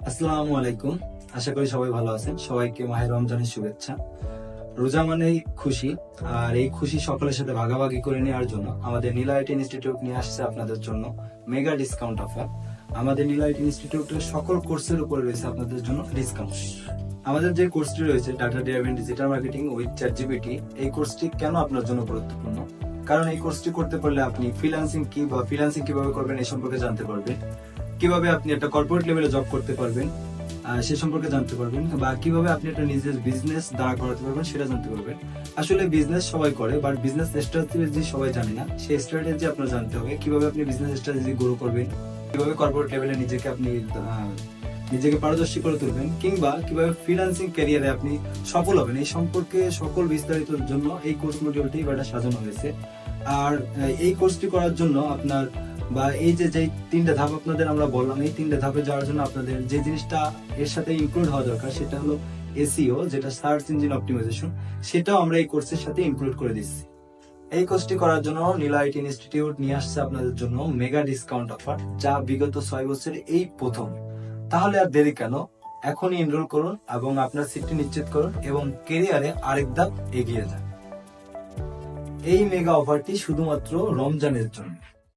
আসসালামু আলাইকুম। আশা করি সবাই ভালো আছেন। সবাইকে মাহে রমজানের শুভেচ্ছা। রোজা মানেই খুশি, আর এই খুশি সকলের সাথে ভাগাভাগি করে নেওয়ার জন্য আমাদের নীলা আইটি ইনস্টিটিউট নিয়ে আসছে আপনাদের জন্য মেগা ডিসকাউন্ট অফার। আমাদের নীলা আইটি ইনস্টিটিউটের সকল কোর্সের উপরে রয়েছে আপনাদের জন্য ডিসকাউন্ট। আমাদের যে কোর্সটি রয়েছে data driven digital marketing with ChatGPT, এই কোর্সটি কেন আপনার জন্য গুরুত্বপূর্ণ? কারণ এই কোর্সটি করতে পারলে আপনি ফ্রিল্যান্সিং কি বা ফ্রিল্যান্সিং কিভাবে করবেন এই সম্পর্কে জানতে পারবেন, কিভাবে আপনি একটা কর্পোরেট লেভেলে জব করতে পারবেন সে সম্পর্কে জানতে পারবেন, বা কিভাবে আপনি একটা নিজের বিজনেস দাঁড় করাতে পারবেন সেটা জানতে পারবেন। আসলে বিজনেস সবাই করে, বাট বিজনেস স্ট্র্যাটেজি সবাই জানে না। সেই স্ট্র্যাটেজি আপনার জানতে হবে, কিভাবে আপনি বিজনেস স্ট্র্যাটেজি গ্রো করবেন, কিভাবে কর্পোরেট লেভেলে নিজেকে পারদর্শী করে তুলবেন, কিংবা কিভাবে ফ্রিল্যান্সিং ক্যারিয়ারে আপনি সফল হবেন, এই সম্পর্কে সকল বিস্তারিতর জন্য এই কোর্স মডিউলটি সাজানো হয়েছে। আর এই কোর্সটি করার জন্য আপনার বা এই যে তিনটা ধাপ আপনাদের আমরা বললাম, এই তিনটা ধাপে যাওয়ার জন্য আপনাদের যে জিনিসটা এর সাথে ইনক্লুড হওয়া দরকার সেটা হলো এসইও, যেটা সার্চ ইঞ্জিন অপটিমাইজেশন, সেটাও আমরা এই কোর্সের সাথে ইনক্লুড করে দিচ্ছি। এই কোর্সটি করার জন্য নীলা আইটি ইনস্টিটিউট নিয়ে আসছে আপনাদের জন্য মেগা ডিসকাউন্ট অফার, যা বিগত 6 বছরে এই প্রথম। তাহলে আর দেরি কেন, এখনই এনরোল করুন এবং আপনার সিটটি নিশ্চিত করুন এবং কেরিয়ারে আরেক ধাপ এগিয়ে যান। এই মেগা অফারটি শুধুমাত্র রমজানের জন্য।